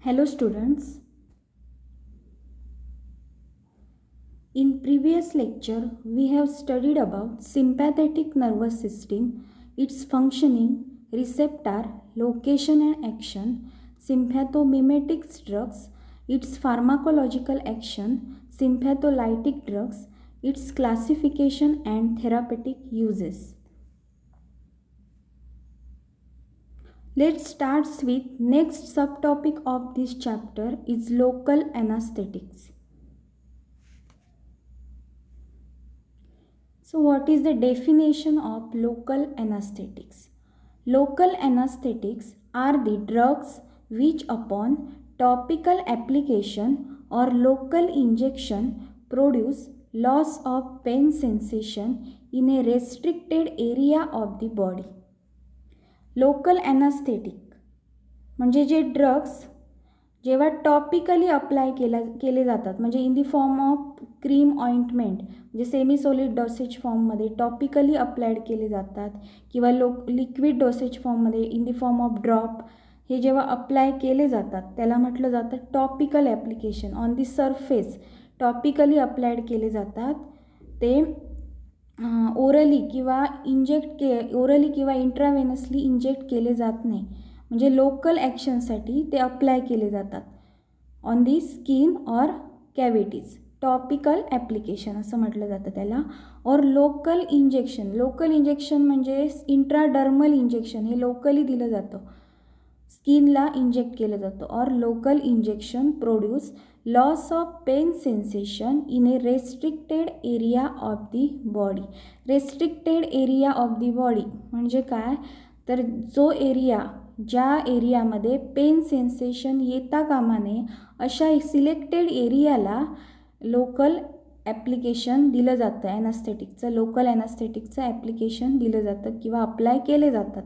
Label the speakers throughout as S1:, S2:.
S1: Hello students. In previous lecture we have studied about sympathetic nervous system, its functioning, receptor, location and action, sympathomimetic drugs, its pharmacological action, sympatholytic drugs, its classification and therapeutic uses. Let's start with next subtopic of this chapter is local anesthetics. So what is the definition of local anesthetics? Local anesthetics are the drugs which upon topical application or local injection produce loss of pain sensation in a restricted area of the body. Local anaesthetic म्हणजे जे drugs जेव्हा topically apply केले जातात, म्हणजे in the form of cream ointment, म्हणजे semi solid dosage फॉर्ममध्ये topically applied केले जातात किंवा लिक्विड डोसेज फॉर्ममध्ये in the form of drop, हे जेव्हा अप्लाय केले जातात त्याला म्हटलं जातं topical application. On the surface topically applied केले जातात ते ओरली किंवा ओरली किंवा इंट्रावेनसली इंजेक्ट केले जात नाही, म्हणजे लोकल ॲक्शनसाठी ते अप्लाय केले जातात on the skin or cavities. Topical application असं म्हटलं जातं त्याला. और लोकल इंजेक्शन म्हणजे इंट्राडर्मल इंजेक्शन, हे लोकली दिलं जातं, स्किनला इंजेक्ट केलं जातं. और local injection produce loss of pain sensation in a restricted area of the body. Restricted area of the body म्हणजे काय, तर जो एरिया, ज्या एरियामध्ये पेन सेन्सेशन येता कामा नये अशा सिलेक्टेड एरियाला लोकल ॲप्लिकेशन दिलं जातं. ॲनास्थेटिकचं, लोकल ॲनास्थेटिकचं ॲप्लिकेशन दिलं जातं किंवा अप्लाय केले जातात.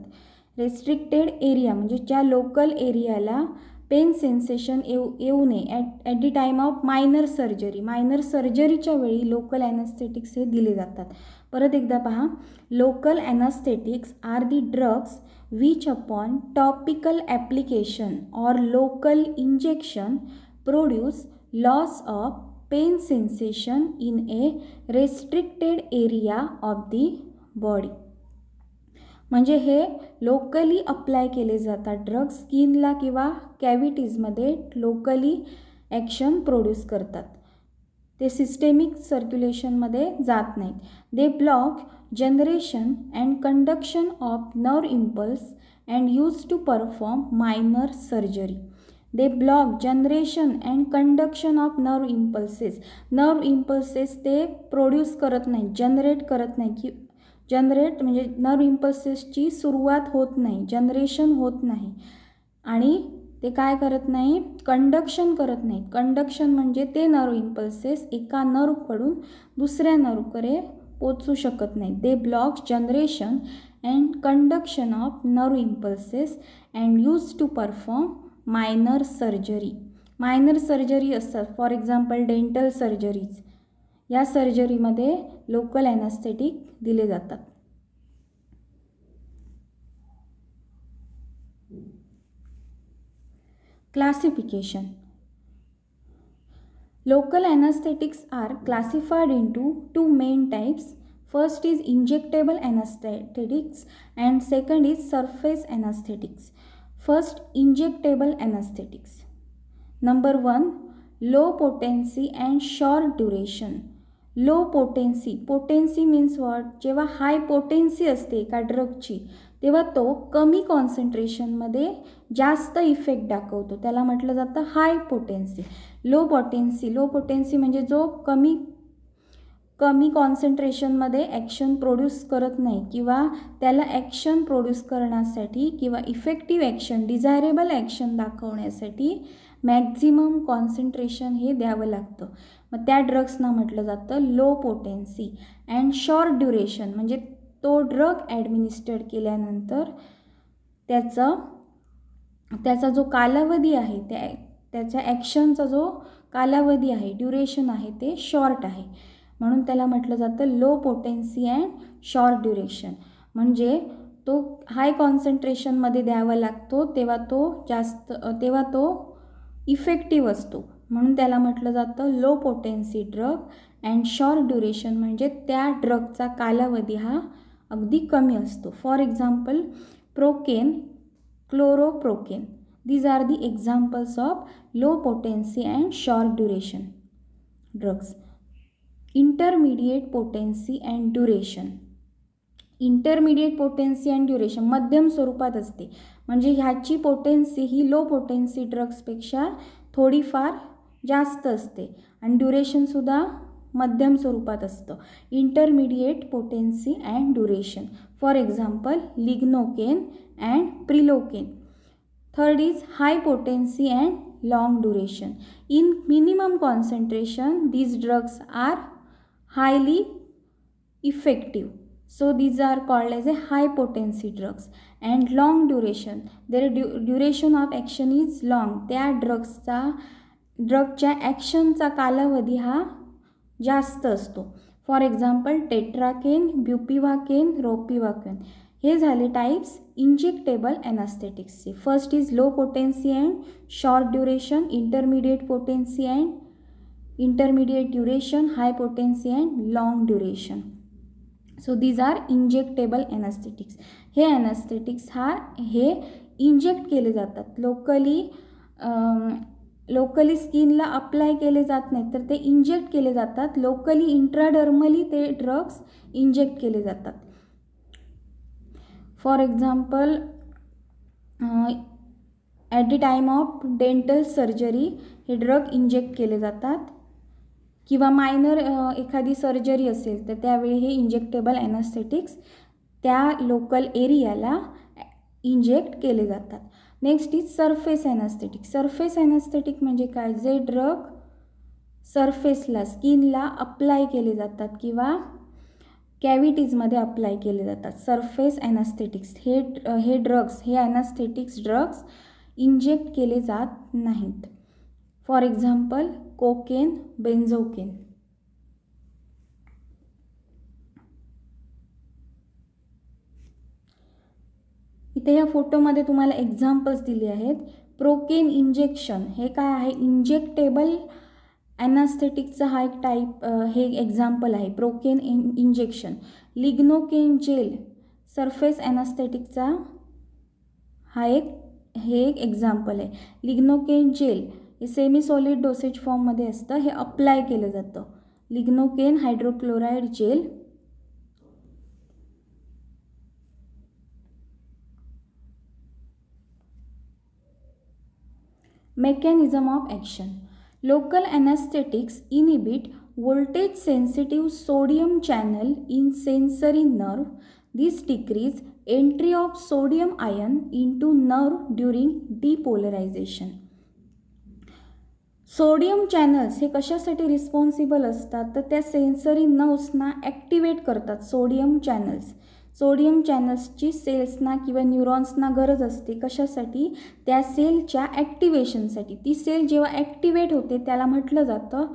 S1: रेस्ट्रिक्टेड एरिया म्हणजे ज्या लोकल एरियाला पेन सेन्सेशन येऊ नये at the time of minor सर्जरीच्या वेळी लोकल ॲनास्थेटिक्स हे दिले जातात. परत एकदा पहा, local anaesthetics are the drugs which upon topical application or local injection produce loss of pain sensation in a restricted area of the body. म्हणजे हे लोकली अप्लाय केले जातात ड्रग्स, स्किनला किंवा कॅव्हिटीजमध्ये लोकली ॲक्शन प्रोड्यूस करतात, ते सिस्टेमिक सर्क्युलेशनमध्ये जात नाहीत. They block generation and conduction of nerve impulse and use to perform minor surgery. They block generation and conduction of nerve impulses ते प्रोड्यूस करत नाहीत, जनरेट करत नाही, की जनरेट म्हणजे नर्व इम्पल्सेसची सुरुवात होत नाही, जनरेशन होत नाही, आणि ते काय करत नाही, कंडक्शन करत नाहीत. कंडक्शन म्हणजे ते नर्व इम्पल्सेस एका नर्वकडून दुसऱ्या नर्वकडे पोचू शकत नाही. They block generation and conduction of nerve impulses and use to perform minor surgery असतात. फॉर एक्झाम्पल डेंटल सर्जरीज, या सर्जरीमध्ये लोकल ॲनास्थेटिक दिले जातात. Classification. Local anesthetics are classified into two main types. First is injectable anesthetics and second is surface anesthetics. First, injectable anesthetics. Number 1, low potency and short duration. Low potency means what, जेव्हा हाय potency असते एका ड्रगची तेव्हा तो कमी कॉन्सन्ट्रेशनमध्ये जास्त effect दाखवतो, त्याला म्हटलं जातं हाय पोटेन्सी. लो पोटेन्सी म्हणजे जो कमी कॉन्सन्ट्रेशनमध्ये ॲक्शन प्रोड्यूस करत नाही किंवा त्याला ॲक्शन प्रोड्यूस करण्यासाठी किंवा इफेक्टिव्ह ॲक्शन, डिझायरेबल ॲक्शन दाखवण्यासाठी मॅक्झिमम कॉन्सन्ट्रेशन हे द्यावं लागतं. मग त्या ड्रग्सना म्हटलं जातं low potency. And short duration म्हणजे तो ड्रग ॲडमिनिस्टर्ड केल्यानंतर त्याचा जो कालावधी आहे, त्याच्या ॲक्शनचा जो कालावधी आहे, ड्युरेशन आहे, ते शॉर्ट आहे, म्हणून त्याला म्हटलं जातं low potency and short duration. म्हणजे तो हाय कॉन्सन्ट्रेशनमध्ये द्यावा लागतो तेव्हा तो इफेक्टिव्ह असतो, म्हणून त्याला म्हटलं जातं low potency drug. And short duration म्हणजे त्या ड्रगचा कालावधी हा अगदी कमी असतो. For example procaine, क्लोरोप्रोकेन, these are the examples of low potency and short duration drugs. Intermediate potency and duration. Intermediate potency and duration मध्यम स्वरूपात असते, म्हणजे ह्याची पोटेन्सी ही लो पोटेन्सी ड्रग्सपेक्षा थोडीफार जास्त असते आणि ड्युरेशनसुद्धा मध्यम स्वरूपात असतं. Intermediate potency and duration, for example lignocaine and prilocaine. Third is high potency and long duration. In minimum concentration, these drugs are highly effective. So these are called as a high potency drugs. And long duration, their duration of action is long. त्या ड्रगच्या ॲक्शनचा कालावधी हा जास्त असतो. For example tetracaine, bupivacaine, ropivacaine. हे झाले types injectable ॲनास्थेटिक्सचे. First is low potency and short duration, intermediate potency and intermediate duration, high potency and long duration. So these are injectable anaesthetics. हे anaesthetics हे इंजेक्ट केले जातात. Locally स्किनला apply केले जात नाहीत, तर ते इंजेक्ट केले जातात. लोकली इंट्राडर्मली ते ड्रग्स इंजेक्ट केले जातात. For example at the time of dental surgery हे ड्रग इंजेक्ट केले जातात, किंवा मायनर एखादी सर्जरी असेल तर त्यावेळी हे इंजेक्टेबल ॲनास्थेटिक्स त्या लोकल एरियाला इंजेक्ट केले जातात. Next is surface anaesthetic. Surface anaesthetic म्हणजे काय? जे ड्रग सरफेसला स्किनला अप्लाय केले जातात किंवा कॅव्हिटीजमध्ये अप्लाय केले जातात. सरफेस ॲनास्थेटिक्स हे ड्रग्स, हे ॲनास्थेटिक्स ड्रग्स इंजेक्ट केले जात नाहीत. For example cocaine, benzocaine. इथे या फोटोमध्ये तुम्हाला एक्झाम्पल्स दिले आहेत. प्रोकेन इंजेक्शन हे काय आहे? इंजेक्टेबल ॲनास्थेटिकचा हा एक टाईप, हे एक्झाम्पल आहे procaine injection. Lignocaine gel surface ॲनास्थेटिकचा हे एक एक्झाम्पल आहे. लिग्नोकेन जेल हे सेमी सॉलिड डोसेज फॉर्ममध्ये असतं, हे अप्लाय केलं जातं. Lignocaine hydrochloride gel. Mechanism of action. Local anesthetics inhibit voltage sensitive sodium channel in sensory nerve. This decrease entry of sodium ion into nerve during depolarization. Sodium channels हे कशासाठी responsible असतात? तर त्या सेन्सरी नर्व्सना ॲक्टिवेट करतात. Sodium चॅनल्सची सेल्सना किंवा न्यूरॉन्सना गरज असते. कशासाठी? त्या सेलच्या ॲक्टिवेशनसाठी. ती सेल जेव्हा ॲक्टिवेट होते त्याला म्हटलं जातं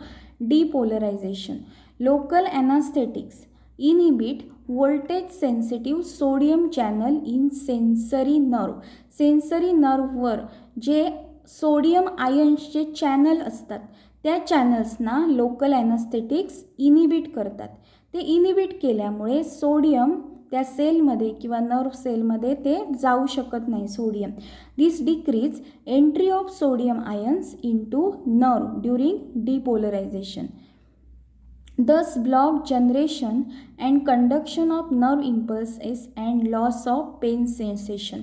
S1: depolarization. Local anaesthetics inhibit voltage sensitive sodium channel in sensory nerve. Sensory नर्ववर जे सोडियम आयन्सचे चॅनल असतात त्या चॅनल्सना लोकल ॲनास्थेटिक्स इनहिबिट करतात. ते इनहिबिट केल्यामुळे सोडियम त्या सेलमध्ये किंवा नर्व सेलमध्ये ते जाऊ शकत नाही sodium. This decrease entry of sodium ions into nerve during depolarization. Thus block generation and conduction of nerve impulses and loss of pain sensation.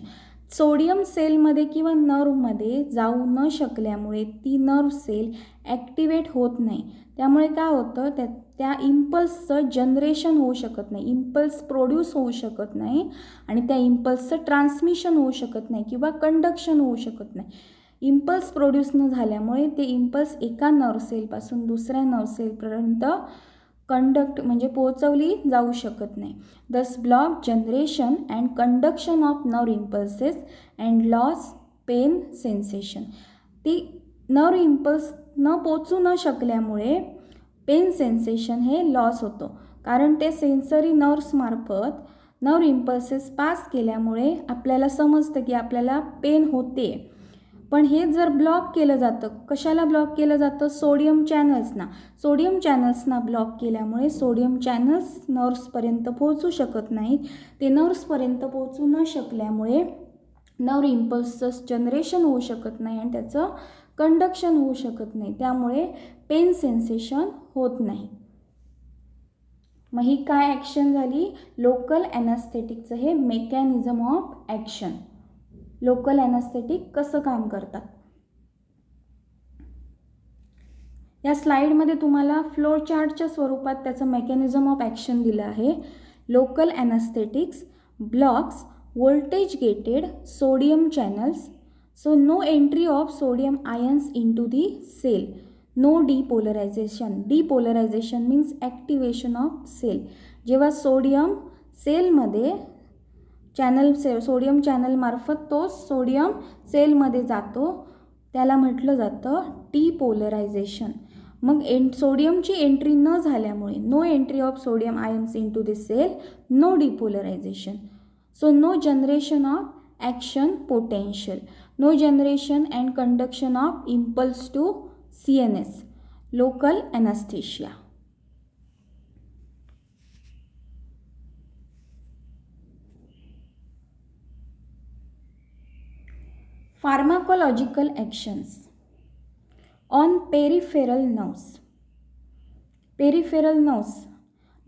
S1: Sodium सेलमध्ये किंवा नर्वमध्ये जाऊ न शकल्यामुळे ती नर्व सेल ॲक्टिवेट होत नाही. त्यामुळे काय होतं? त्या इम्पल्सचं जनरेशन होऊ शकत नाही, इम्पल्स प्रोड्यूस होऊ शकत नाही आणि त्या इम्पल्सचं ट्रान्समिशन होऊ शकत नाही किंवा कंडक्शन होऊ शकत नाही. इम्पल्स प्रोड्यूस न झाल्यामुळे ते इम्पल्स एका नर्व सेलपासून दुसऱ्या नर्व सेलपर्यंत कंडक्ट म्हणजे पोहोचवली जाऊ शकत नाही. This block generation and conduction of nerve impulses and loss pain sensation. ती नर्व इम्पल्स न पोचू न शकल्यामुळे पेन सेन्सेशन हे लॉस होतं, कारण ते सेन्सरी नर्व्समार्फत नर्व इम्पल्सेस पास केल्यामुळे आपल्याला समजतं की आपल्याला पेन होते, पण हे जर ब्लॉक केलं जातं, कशाला ब्लॉक केलं जातं? सोडियम चॅनल्सना ब्लॉक केल्यामुळे सोडियम चॅनल्स नर्व्सपर्यंत पोहोचू शकत नाहीत. ते नर्व्सपर्यंत पोहोचू न शकल्यामुळे नर्व इम्पल्सचं जनरेशन होऊ शकत नाही आणि त्याचं कंडक्शन होऊ शकत नाही. त्यामुळे पेन सेन्सेशन होत नाही. मग ही काय ॲक्शन झाली? लोकल ॲनास्थेटिकचं हे मेकॅनिझम ऑफ ॲक्शन. लोकल ॲनास्थेटिक कसं काम करतात? या स्लाईडमध्ये तुम्हाला फ्लो चार्टच्या स्वरूपात त्याचं मेकॅनिझम ऑफ ॲक्शन दिलं आहे. Local anaesthetics blocks voltage gated sodium channels, so no entry of sodium ions into the cell, no depolarization. Depolarization means activation of cell. जेव्हा सोडियम सेलमध्ये सोडियम चॅनल मार्फत तो सोडियम सेलमध्ये जातो त्याला म्हटलं जातं डिपोलरायझेशन. मग सोडियमची एंट्री न झाल्यामुळे no entry of sodium ions into the cell, no depolarisation. So no generation of action potential, no generation and conduction of impulse to CNS. Local anesthesia. Pharmacological actions on peripheral nerves. Peripheral nerves.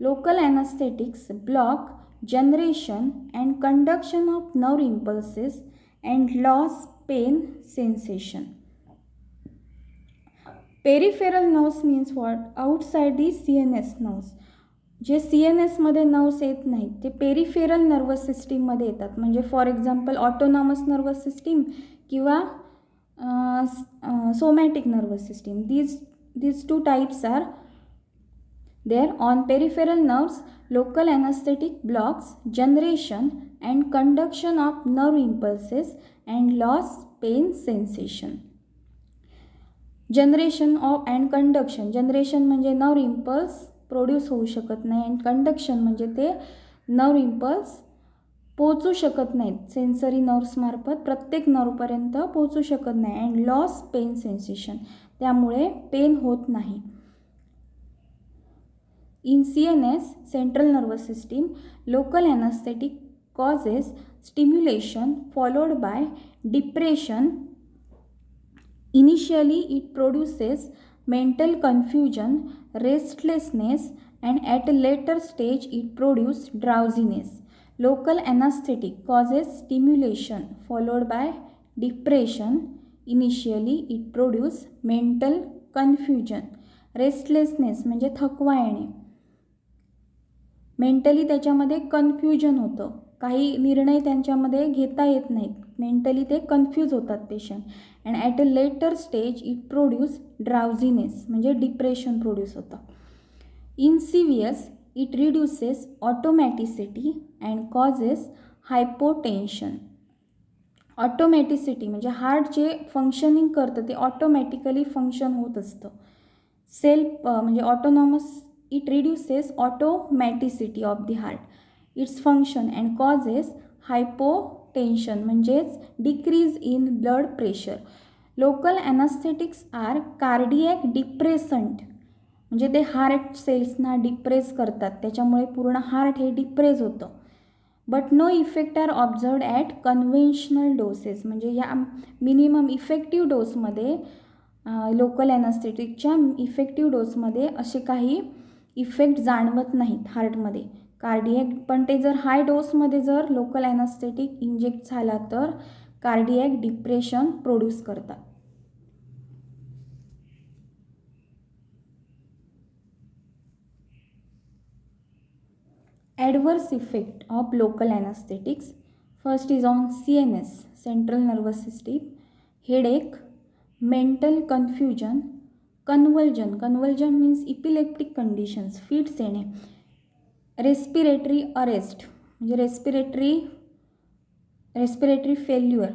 S1: Local anesthetics block generation and conduction of nerve impulses and loss pain sensation. Peripheral nerves means what? Outside the CNS nerves. जे CNS मध्ये nerves येत नाहीत ते peripheral nervous सिस्टीममध्ये येतात. म्हणजे for example autonomous nervous system किंवा somatic nervous system. these two types are there. On peripheral nerves, local anesthetic blocks generation and conduction of nerve impulses and loss pain sensation. Generation of and conduction. Generation म्हणजे nerve impulse produce होऊ शकत नाही and conduction म्हणजे ते nerve impulse पोहोचू शकत नाहीत sensory nerves मार्फत प्रत्येक नर्वपर्यंत पोहोचू शकत नाही and loss pain sensation. त्यामुळे पेन होत नाही. In CNS, central nervous system, local anesthetic causes stimulation followed by depression. Initially, it produces mental confusion, restlessness, and at a later stage, it produces drowsiness. Local anesthetic causes stimulation followed by depression. Initially, it produces mental confusion, restlessness म्हणजे थकवा येणे. Mentally त्याच्यामध्ये confusion होतं, काही निर्णय त्यांच्यामध्ये घेता येत नाहीत, मेंटली ते कन्फ्यूज होतात patient. And at a later stage it produce drowsiness म्हणजे डिप्रेशन प्रोड्यूस होतं. इनसिवियस it reduces automaticity and causes hypotension. Automaticity म्हणजे हार्ट जे फंक्शनिंग करतं ते ऑटोमॅटिकली फंक्शन होत असतं. सेल्फ म्हणजे autonomous it reduces automaticity of the heart, its function and causes hypotension म्हणजेच decrease in blood pressure. Local anesthetics are cardiac depressant म्हणजे ते हार्ट सेल्सना डिप्रेस करतात त्याच्यामुळे पूर्ण हार्ट हे डिप्रेस होतं. But no effect are observed at conventional doses म्हणजे या मिनिमम इफेक्टिव्ह डोसमध्ये लोकल ॲनास्थेटिकच्या इफेक्टिव्ह डोसमध्ये असे काही इफेक्ट जाणवत नाहीत हार्टमध्ये कार्डियॅक. पण ते जर हाय डोसमध्ये जर लोकल ॲनास्थेटिक इंजेक्ट झाला तर कार्डियॅक डिप्रेशन प्रोड्यूस करतात. Adverse effect of local anaesthetics. First is on CNS central nervous system, headache, mental confusion, convulsion means epileptic conditions fits येणे, रेस्पिरेटरी अरेस्ट म्हणजे respiratory failure.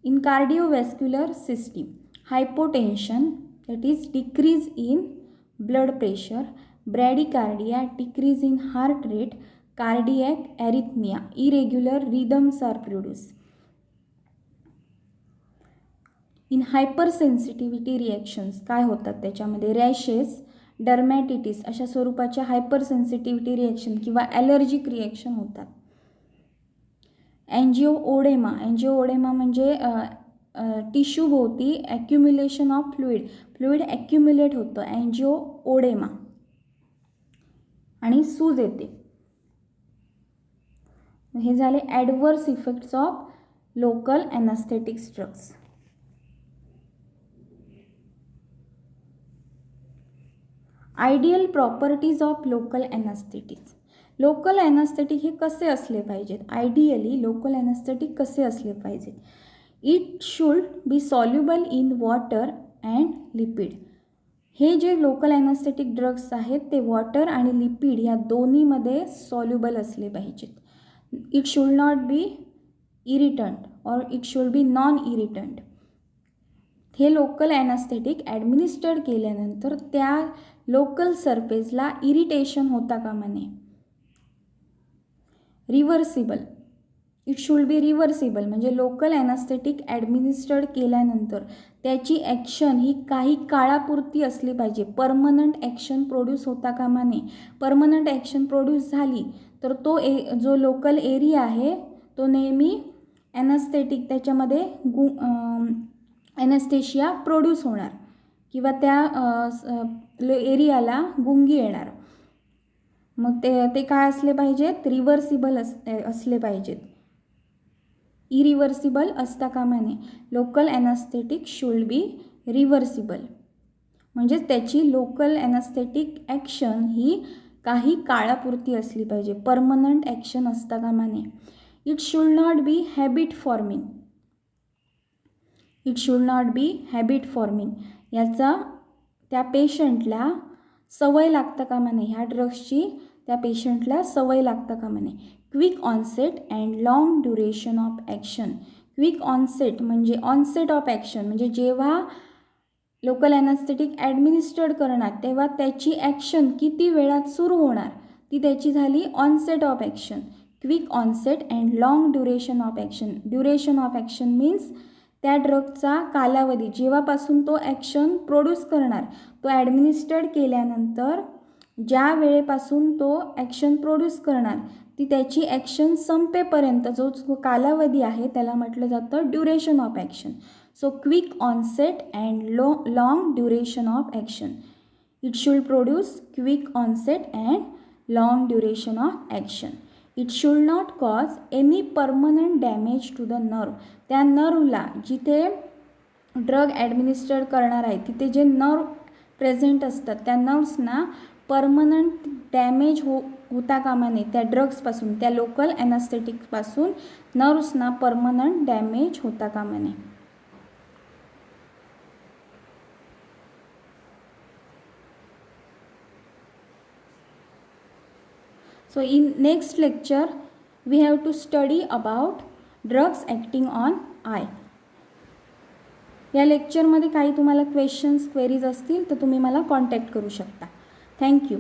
S1: In cardiovascular system hypotension that is decrease in blood pressure, bradycardia decrease in heart rate, cardiac arrhythmia, irregular rhythms are produce. In hyper sensitivity reactions काय होतात त्याच्यामध्ये, rashes, dermatitis अशा स्वरूपाच्या hyper sensitivity reaction किंवा allergic reaction होतात. एंजिओओडेमा, एंजिओओडेमा म्हणजे टिश्यूभोवती ॲक्युम्युलेशन of fluid ॲक्युम्युलेट होतं, एंजिओओडेमा, आणि सूज येते. हे झाले adverse effects of local anaesthetics drugs. Ideal properties of local anaesthetics. Local anaesthetic हे कसे असले पाहिजेत, आयडियली लोकल ॲनास्थेटिक कसे असले पाहिजेत. It should be soluble in water and lipid. हे जे लोकल ॲनास्थेटिक ड्रग्स आहेत ते वॉटर आणि लिपिड या दोन्हीमध्ये सॉल्युबल असले पाहिजेत. इट शुड नॉट बी इरिटंट और इट शुड बी नॉन इरिटंट. हे लोकल ॲनास्थेटिक ॲडमिनिस्टर्ड केल्यानंतर त्या लोकल सरफेसला इरिटेशन होता कामा नये. Reversible, it should be reversible म्हणजे लोकल ॲनास्थेटिक ॲडमिनिस्टर्ड केल्यानंतर त्याची ॲक्शन ही काही काळापुरती असली पाहिजे. परमनंट ॲक्शन प्रोड्यूस होता कामा नये. परमनंट ॲक्शन प्रोड्यूस झाली तर तो जो लोकल एरिया आहे तो नेहमी ॲनास्थेटिक त्याच्यामध्ये ॲनेस्थेशिया प्रोड्यूस होणार किंवा त्या एरियाला गुंगी येणार. मग ते काय असले पाहिजेत, रिव्हर्सिबल असले पाहिजेत, इरिव्हर्सिबल असता कामा नये. लोकल ॲनास्थेटिक शुड बी रिव्हर्सिबल म्हणजे त्याची लोकल ॲनास्थेटिक ॲक्शन ही काही काळापुरती असली पाहिजे, परमनंट ॲक्शन असता कामा नये. It should not be habit forming. It should not be habit forming याचा त्या पेशंटला सवय लागता कामा नये. ह्या ड्रग्सची त्या पेशंटला सवय लागता कामा नये. Quick onset and long duration of action. Quick onset म्हणजे ऑनसेट ऑफ ॲक्शन म्हणजे जेव्हा लोकल ॲनास्थेटिक ॲडमिनिस्टर्ड करणार तेव्हा त्याची ॲक्शन किती वेळात सुरू होणार ती त्याची झाली onset of action. Quick onset and long duration of action. Duration of action means त्या ड्रगचा कालावधी जेव्हापासून तो ॲक्शन प्रोड्यूस करणार, तो ॲडमिनिस्टर्ड केल्यानंतर ज्या वेळेपासून तो ॲक्शन प्रोड्यूस करणार ती त्याची ॲक्शन संपेपर्यंत जो कालावधी आहे त्याला म्हटलं जातं duration of action. So quick onset and long duration of action. It should produce quick onset and long duration of action. It should not cause any permanent damage to the nerve. त्या नर्वला जिथे drug ॲडमिनिस्टर्ड करणार आहे तिथे जे nerve present असतात त्या नर्व्सना permanent damage होता कामा नये. त्या ड्रग्सपासून, त्या लोकल ॲनास्थेटिक्सपासून नर्व्सना परमनंट डॅमेज होता कामा नये. So in next lecture we have to study about drugs acting on eye. या लेक्चरमध्ये काही तुम्हाला क्वेश्चन्स क्वेरीज असतील तर तुम्ही मला कॉन्टॅक्ट करू शकता. थँक्यू.